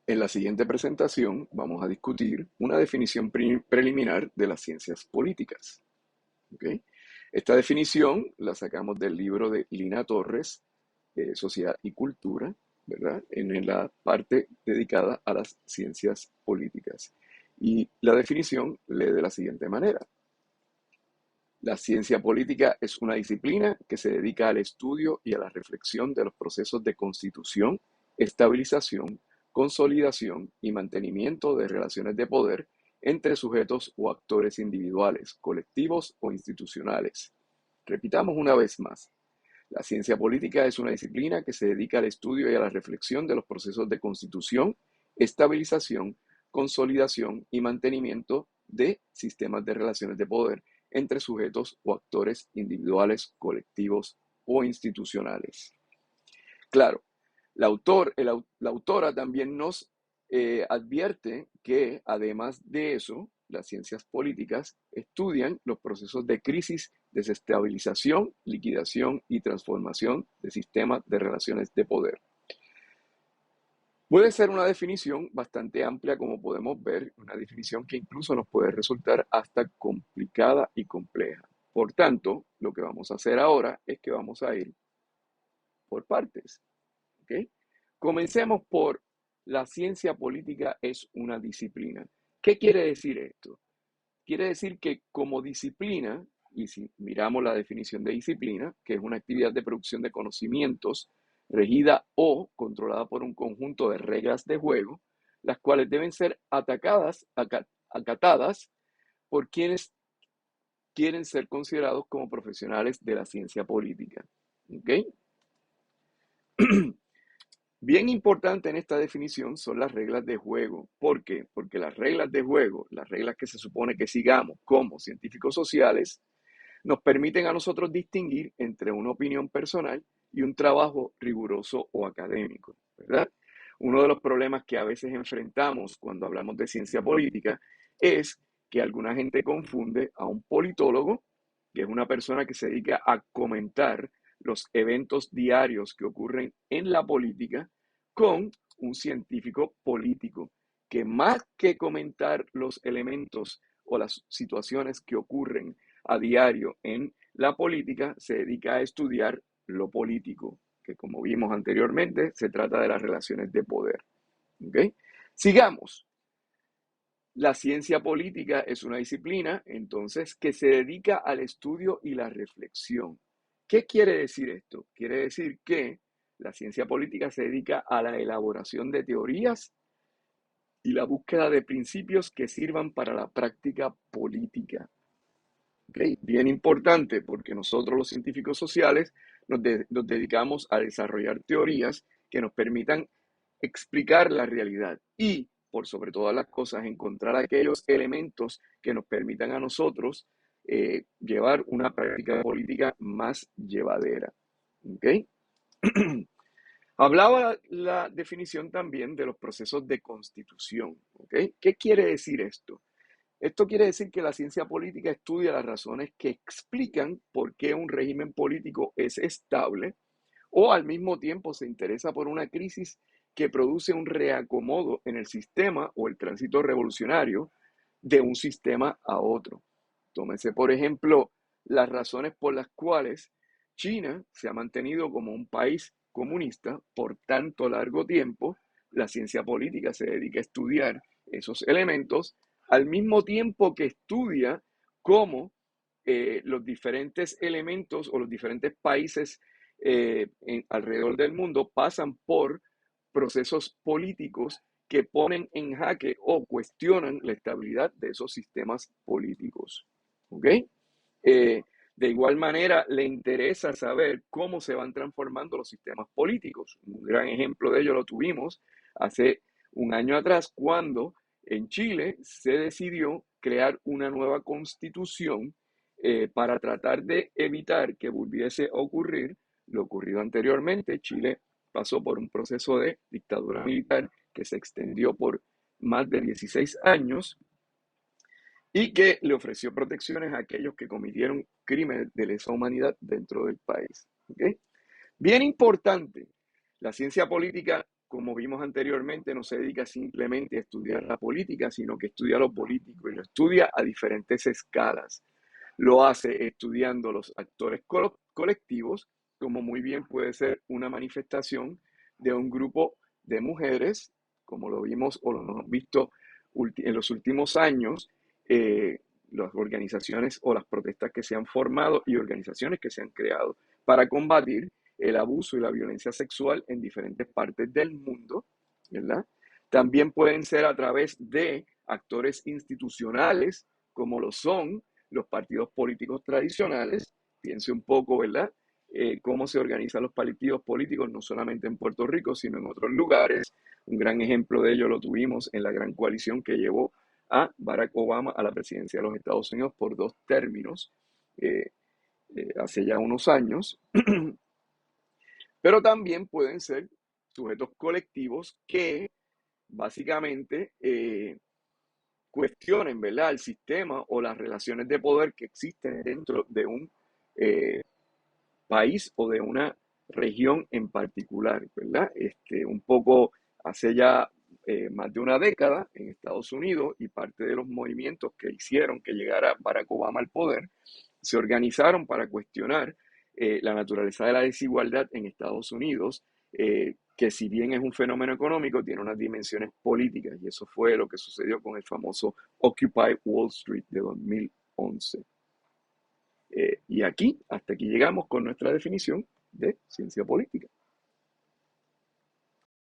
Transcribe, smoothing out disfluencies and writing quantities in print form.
En la siguiente presentación vamos a discutir una definición preliminar de las ciencias políticas. ¿Ok? Esta definición la sacamos del libro de Lina Torres, Sociedad y Cultura, ¿verdad? En la parte dedicada a las ciencias políticas. Y la definición lee de la siguiente manera. La ciencia política es una disciplina que se dedica al estudio y a la reflexión de los procesos de constitución, estabilización, consolidación y mantenimiento de relaciones de poder entre sujetos o actores individuales, colectivos o institucionales. Repitamos una vez más. La ciencia política es una disciplina que se dedica al estudio y a la reflexión de los procesos de constitución, estabilización, consolidación y mantenimiento de sistemas de relaciones de poder entre sujetos o actores individuales, colectivos o institucionales. Claro, la autora también nos advierte que, además de eso, las ciencias políticas estudian los procesos de crisis, desestabilización, liquidación y transformación de sistemas de relaciones de poder. Puede ser una definición bastante amplia, como podemos ver, una definición que incluso nos puede resultar hasta complicada y compleja. Por tanto, lo que vamos a hacer ahora es que vamos a ir por partes. ¿Okay? Comencemos por la ciencia política es una disciplina. ¿Qué quiere decir esto? Quiere decir que como disciplina, y si miramos la definición de disciplina, que es una actividad de producción de conocimientos regida o controlada por un conjunto de reglas de juego, las cuales deben ser acatadas por quienes quieren ser considerados como profesionales de la ciencia política. ¿Okay? Bien importante en esta definición son las reglas de juego. ¿Por qué? Porque las reglas de juego, las reglas que se supone que sigamos como científicos sociales, nos permiten a nosotros distinguir entre una opinión personal y un trabajo riguroso o académico, ¿verdad? Uno de los problemas que a veces enfrentamos cuando hablamos de ciencia política es que alguna gente confunde a un politólogo, que es una persona que se dedica a comentar los eventos diarios que ocurren en la política, con un científico político, que más que comentar los elementos o las situaciones que ocurren a diario en la política, se dedica a estudiar lo político, que como vimos anteriormente, se trata de las relaciones de poder. ¿Okay? Sigamos. La ciencia política es una disciplina, entonces, que se dedica al estudio y la reflexión. ¿Qué quiere decir esto? Quiere decir que la ciencia política se dedica a la elaboración de teorías y la búsqueda de principios que sirvan para la práctica política. ¿Okay? Bien importante, porque nosotros los científicos sociales nos dedicamos a desarrollar teorías que nos permitan explicar la realidad y, por sobre todas las cosas, encontrar aquellos elementos que nos permitan a nosotros llevar una práctica política más llevadera. ¿Okay? Hablaba la definición también de los procesos de constitución. ¿Okay? ¿Qué quiere decir esto? Esto quiere decir que la ciencia política estudia las razones que explican por qué un régimen político es estable o al mismo tiempo se interesa por una crisis que produce un reacomodo en el sistema o el tránsito revolucionario de un sistema a otro. Tómese, por ejemplo, las razones por las cuales China se ha mantenido como un país comunista por tanto largo tiempo. La ciencia política se dedica a estudiar esos elementos al mismo tiempo que estudia cómo los diferentes elementos o los diferentes países alrededor del mundo pasan por procesos políticos que ponen en jaque o cuestionan la estabilidad de esos sistemas políticos. ¿Ok? De igual manera, le interesa saber cómo se van transformando los sistemas políticos. Un gran ejemplo de ello lo tuvimos hace un año atrás, cuando en Chile se decidió crear una nueva constitución para tratar de evitar que volviese a ocurrir lo ocurrido anteriormente. Chile pasó por un proceso de dictadura militar que se extendió por más de 16 años y que le ofreció protecciones a aquellos que cometieron crímenes de lesa humanidad dentro del país. ¿Okay? Bien importante, la ciencia política como vimos anteriormente, no se dedica simplemente a estudiar la política, sino que estudia lo político y lo estudia a diferentes escalas. Lo hace estudiando los actores colectivos, como muy bien puede ser una manifestación de un grupo de mujeres, como lo vimos o lo hemos visto en los últimos años, las organizaciones o las protestas que se han formado y organizaciones que se han creado para combatir el abuso y la violencia sexual en diferentes partes del mundo, ¿verdad? También pueden ser a través de actores institucionales, como lo son los partidos políticos tradicionales. Piense un poco, ¿verdad? Cómo se organizan los partidos políticos, no solamente en Puerto Rico, sino en otros lugares. Un gran ejemplo de ello lo tuvimos en la gran coalición que llevó a Barack Obama a la presidencia de los Estados Unidos por 2 términos, hace ya unos años. Pero también pueden ser sujetos colectivos que básicamente cuestionen, ¿verdad?, el sistema o las relaciones de poder que existen dentro de un país o de una región en particular, ¿verdad? Un poco hace ya más de una década en Estados Unidos, y parte de los movimientos que hicieron que llegara Barack Obama al poder se organizaron para cuestionar la naturaleza de la desigualdad en Estados Unidos, que si bien es un fenómeno económico, tiene unas dimensiones políticas, y eso fue lo que sucedió con el famoso Occupy Wall Street de 2011. Y hasta aquí llegamos con nuestra definición de ciencia política.